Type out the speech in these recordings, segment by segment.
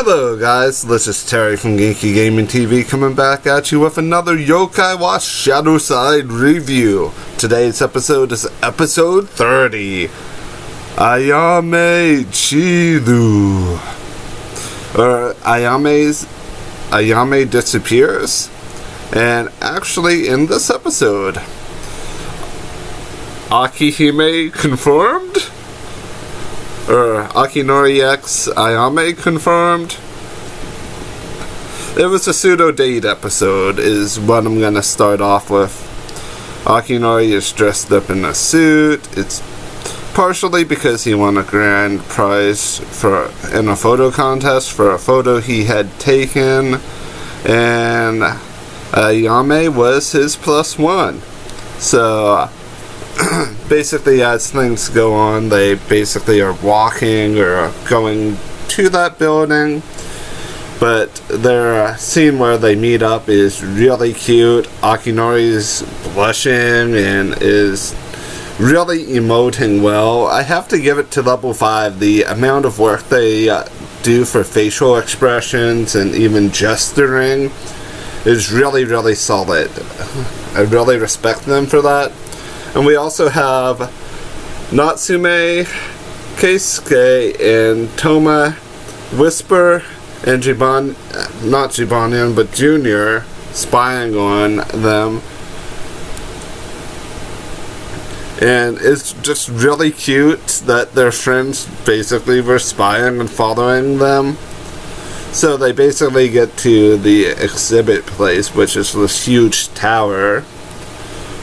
Hello guys, this is Terry from Genki Gaming TV coming back at you with another Yokai Watch ShadowSide review. Today's episode is episode 30. Ayame Chidu. Ayame disappears. And actually in this episode, Akihime confirmed? Akinori x Ayame confirmed. It was a pseudo-date episode is what I'm gonna start off with. Akinori is dressed up in a suit. It's partially because he won a grand prize in a photo contest for a photo he had taken, and Ayame was his +1. So basically, as things go on, they basically are walking or going to that building, but their scene where they meet up is really cute. Akinori's blushing and is really emoting well. I have to give it to Level-5. The amount of work they do for facial expressions and even gesturing is really, really solid. I really respect them for that. And we also have Natsume, Keisuke, and Toma, Whisper, and not Jibanyan, but Junior, spying on them. And it's just really cute that their friends basically were spying and following them. So they basically get to the exhibit place, which is this huge tower,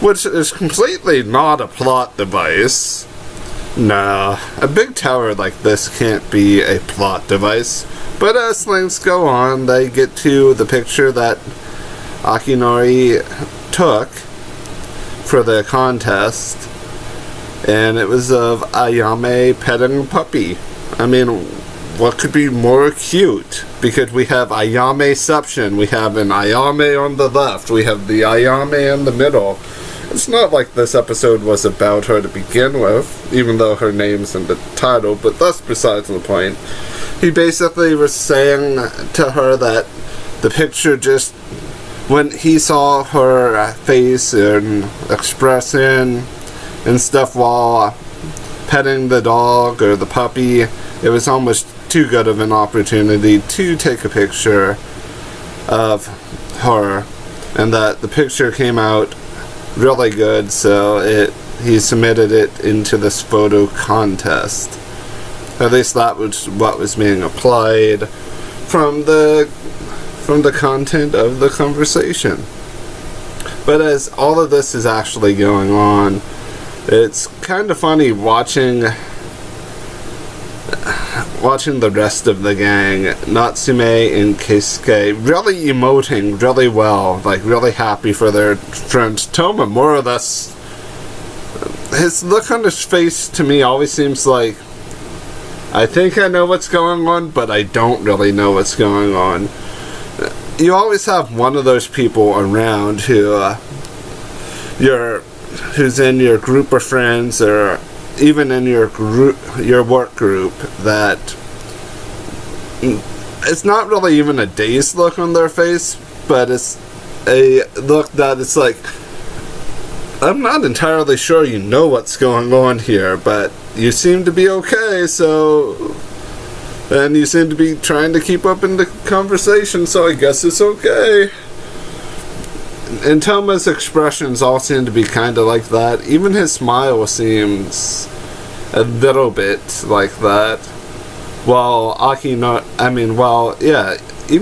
which is completely not a plot device. Nah, a big tower like this can't be a plot device. But as things go on, they get to the picture that Akinori took for the contest, and it was of Ayame petting a puppy. I mean, what could be more cute? Because we have Ayameception, we have an Ayame on the left, we have the Ayame in the middle. It's not like this episode was about her to begin with, even though her name's in the title, but that's besides the point. He basically was saying to her that the picture just, when he saw her face and expression and stuff while petting the dog or the puppy, it was almost too good of an opportunity to take a picture of her, and that the picture came out really good, so he submitted it into this photo contest. At least that was what was being applied from the content of the conversation. But as all of this is actually going on, it's kind of funny watching the rest of the gang, Natsume and Keisuke, really emoting really well, like really happy for their friends. Toma, more or less, his look on his face to me always seems like, I think I know what's going on, but I don't really know what's going on. You always have one of those people around who's in your group of friends, or even in your work group, that it's not really even a dazed look on their face, but it's a look that it's like, I'm not entirely sure you know what's going on here, but you seem to be okay, and you seem to be trying to keep up in the conversation, so I guess it's okay. And Toma's expressions all seem to be kind of like that. Even his smile seems a little bit like that. While even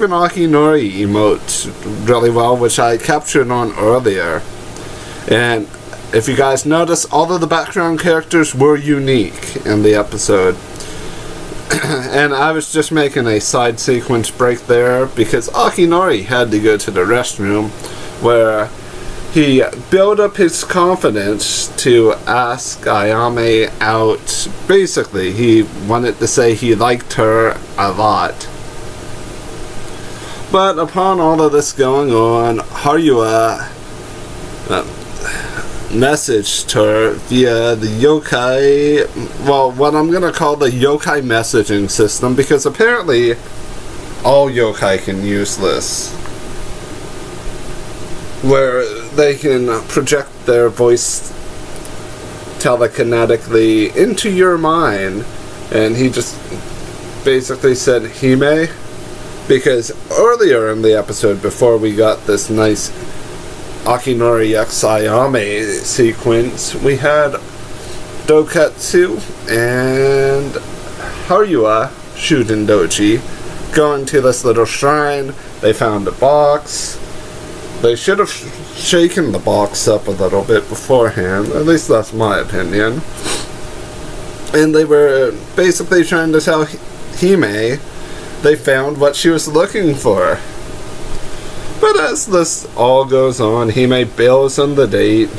Akinori emotes really well, which I captured on earlier. And if you guys notice, all of the background characters were unique in the episode. And I was just making a side sequence break there because Akinori had to go to the restroom, where he built up his confidence to ask Ayame out. Basically, he wanted to say he liked her a lot. But upon all of this going on, Haruya messaged her via the yokai, well, what I'm going to call the yokai messaging system, because apparently all yokai can use this, where they can project their voice telekinetically into your mind. And he just basically said Hime, because earlier in the episode, before we got this nice Akinori x Ayame sequence, we had Doketsu and Haruya Shudendoji going to this little shrine. They found a box. They should have shaken the box up a little bit beforehand, at least that's my opinion. And they were basically trying to tell Hime they found what she was looking for. But as this all goes on, Hime bails on the date,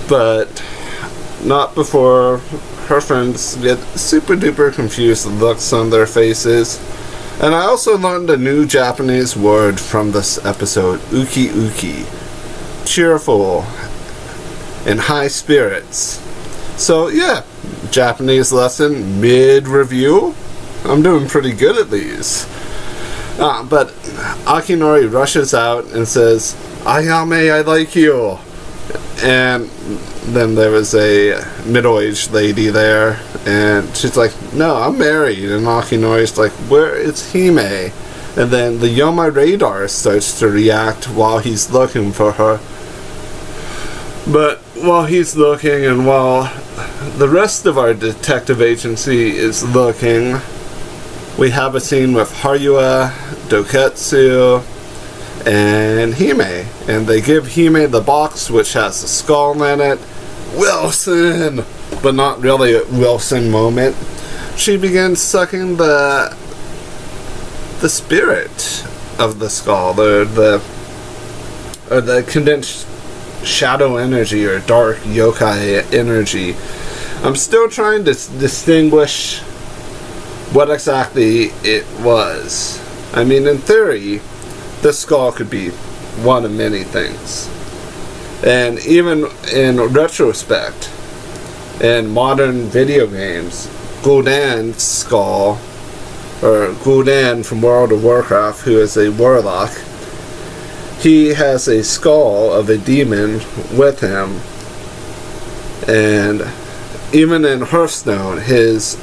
but not before her friends get super duper confused looks on their faces. And I also learned a new Japanese word from this episode, uki uki, cheerful and high spirits. So yeah, Japanese lesson mid-review. I'm doing pretty good at these. But Akinori rushes out and says, Ayame, I like you. And then there was a middle-aged lady there, and she's like, no, I'm married. And Akinori's like, where is Hime? And then the Yoma radar starts to react while he's looking for her. But while he's looking, and while the rest of our detective agency is looking, we have a scene with Haruya, Doketsu, and Hime. And they give Hime the box, which has a skull in it. Wilson! But not really a Wilson moment. She begins sucking the spirit of the skull, or the condensed shadow energy, or dark yokai energy. I'm still trying to distinguish what exactly it was. I mean, in theory, this skull could be one of many things. And even in retrospect, in modern video games, Gul'dan's skull, or Gul'dan from World of Warcraft, who is a warlock, he has a skull of a demon with him. And even in Hearthstone, his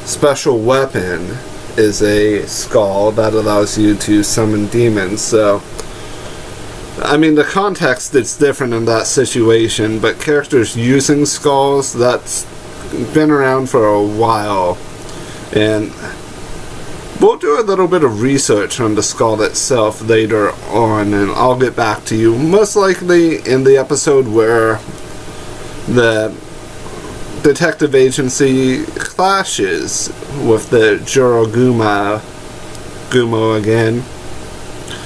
special weapon is a skull that allows you to summon demons. So, I mean, the context is different in that situation, but characters using skulls, that's been around for a while. And we'll do a little bit of research on the skull itself later on, and I'll get back to you, most likely in the episode where the detective agency clashes with the Gumo again.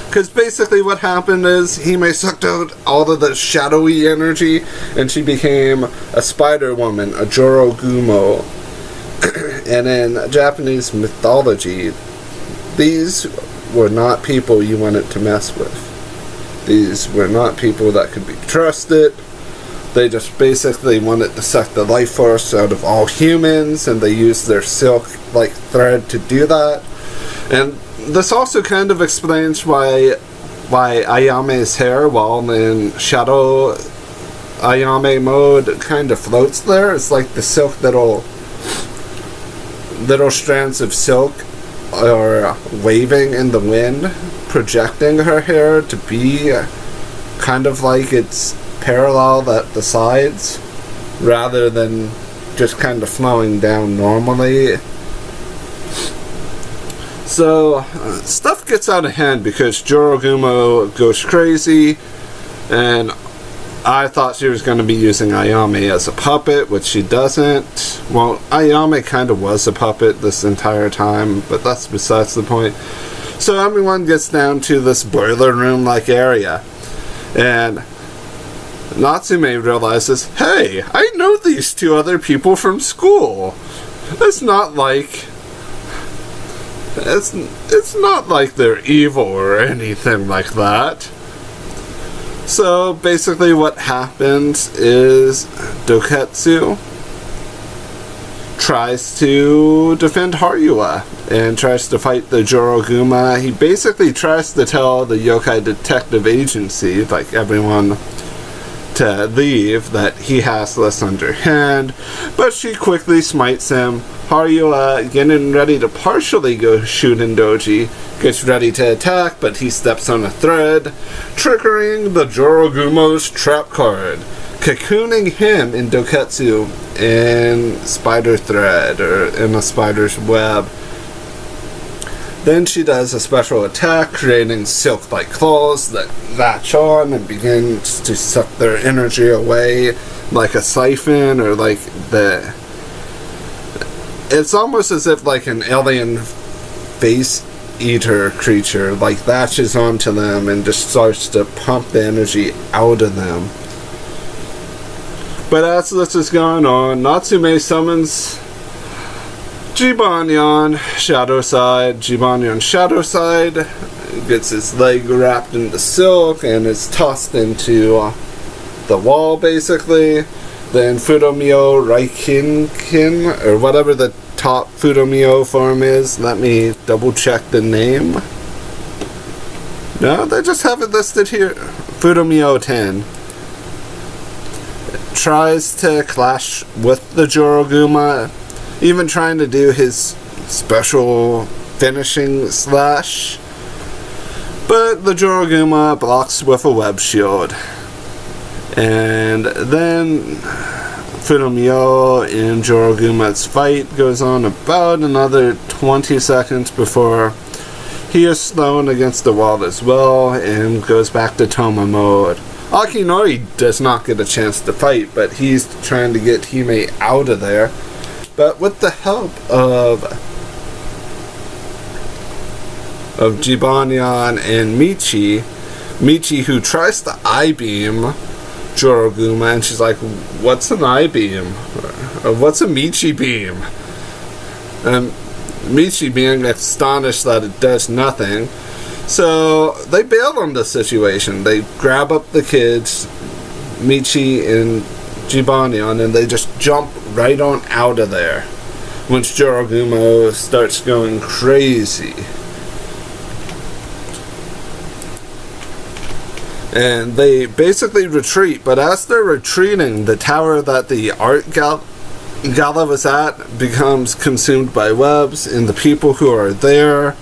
Because basically what happened is Hime sucked out all of the shadowy energy, and she became a spider woman, a Gumo. And in Japanese mythology, these were not people you wanted to mess with. These were not people that could be trusted. They just basically wanted to suck the life force out of all humans, and they used their silk-like thread to do that. And this also kind of explains why Ayame's hair, while in Shadow Ayame mode, kind of floats there. It's like the silk little strands of silk are waving in the wind, projecting her hair to be kind of like it's parallel at the sides, rather than just kind of flowing down normally. So, stuff gets out of hand because Gumo goes crazy, and I thought she was going to be using Ayame as a puppet, which she doesn't. Well, Ayame kind of was a puppet this entire time, but that's besides the point. So everyone gets down to this boiler room-like area, and Natsume realizes, hey, I know these two other people from school. It's not like they're evil or anything like that. So basically what happens is Doketsu tries to defend Haruya and tries to fight the Joroguma. He basically tries to tell the Yokai Detective Agency, like everyone, to leave, that he has this underhand, but she quickly smites him. Haruya, getting ready to partially go Shudendoji, gets ready to attack, but he steps on a thread, triggering the Jorogumo's trap card, cocooning him in Doketsu in spider thread, or in a spider's web. Then she does a special attack, creating silk-like claws that latch on and begins to suck their energy away like a siphon, or like the... It's almost as if like an alien face eater creature like latches onto them and just starts to pump the energy out of them. But as this is going on, Natsume summons Jibanyan ShadowSide. Jibanyan ShadowSide gets his leg wrapped in the silk and is tossed into the wall, basically. Then Fudomio Raikinkin, or whatever the top Fudomio form is. Let me double check the name. No, they just have it listed here. Fudomio 10. Tries to clash with the Joroguma, even trying to do his special finishing slash. But the Joroguma blocks with a web shield. And then Fudomio and Joroguma's fight goes on about another 20 seconds before he is thrown against the wall as well and goes back to Toma mode. Akinori does not get a chance to fight, but he's trying to get Hime out of there. But with the help of Jibanyan and Michi, who tries to I-beam Joroguma, and she's like, what's an I-beam? Or what's a Michi beam? Michi being astonished that it does nothing. So they bail on the situation. They grab up the kids, Michi and Jibanyan, and they just jump right on out of there once Joroguma starts going crazy. And they basically retreat, but as they're retreating, the tower that the art gala was at becomes consumed by webs, and the people who are there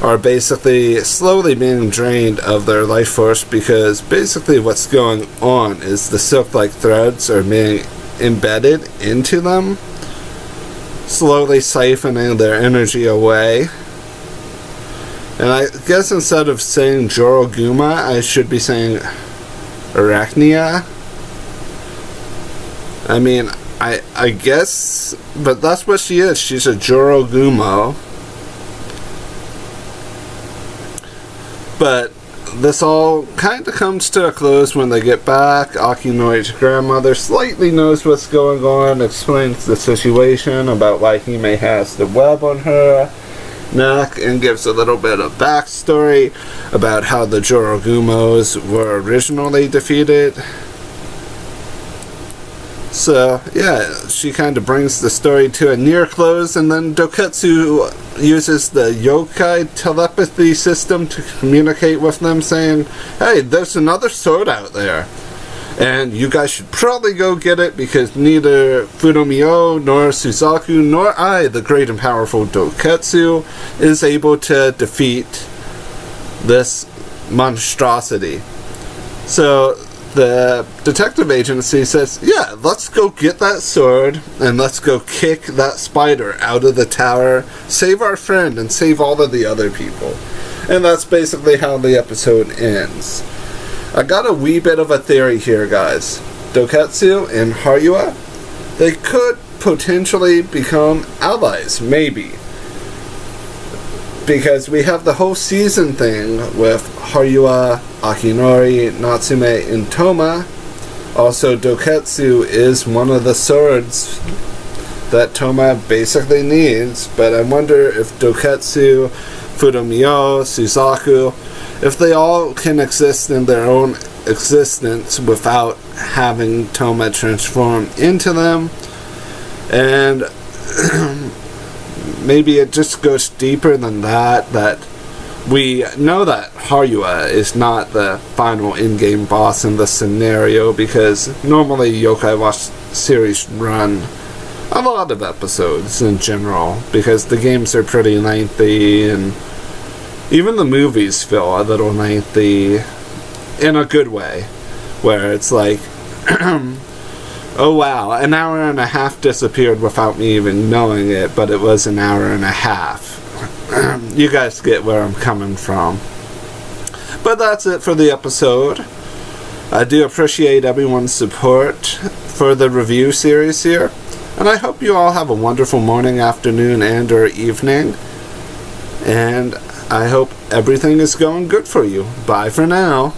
are basically slowly being drained of their life force, because basically what's going on is the silk-like threads are being embedded into them, slowly siphoning their energy away. And I guess instead of saying Joroguma, I should be saying Arachnia. I mean, I guess, but that's what she is. She's a Jorogumo. But this all kind of comes to a close when they get back. Akinori's grandmother slightly knows what's going on, explains the situation about why Hime has the web on her neck, and gives a little bit of backstory about how the Jorogumos were originally defeated. So, yeah, she kind of brings the story to a near close, and then Doketsu uses the yokai telepathy system to communicate with them, saying, hey, there's another sword out there, and you guys should probably go get it, because neither Fudomio, nor Suzaku, nor I, the great and powerful Doketsu, is able to defeat this monstrosity. So the detective agency says, yeah, let's go get that sword, and let's go kick that spider out of the tower, save our friend, and save all of the other people. And that's basically how the episode ends. I got a wee bit of a theory here, guys. Doketsu and Haruya, they could potentially become allies, maybe. Because we have the whole season thing with Haruya, Akinori, Natsume, and Toma. Also, Doketsu is one of the swords that Toma basically needs, but I wonder if Doketsu, Fudomio, Suzaku, if they all can exist in their own existence without having Toma transform into them. And maybe it just goes deeper than that, that we know that Haruya is not the final in-game boss in the scenario, because normally Yokai Watch series run a lot of episodes in general, because the games are pretty lengthy, and even the movies feel a little lengthy in a good way, where it's like, oh wow, an hour and a half disappeared without me even knowing it, but it was an hour and a half. You guys get where I'm coming from. But that's it for the episode. I do appreciate everyone's support for the review series here, and I hope you all have a wonderful morning, afternoon, and or evening, and I hope everything is going good for you. Bye for now.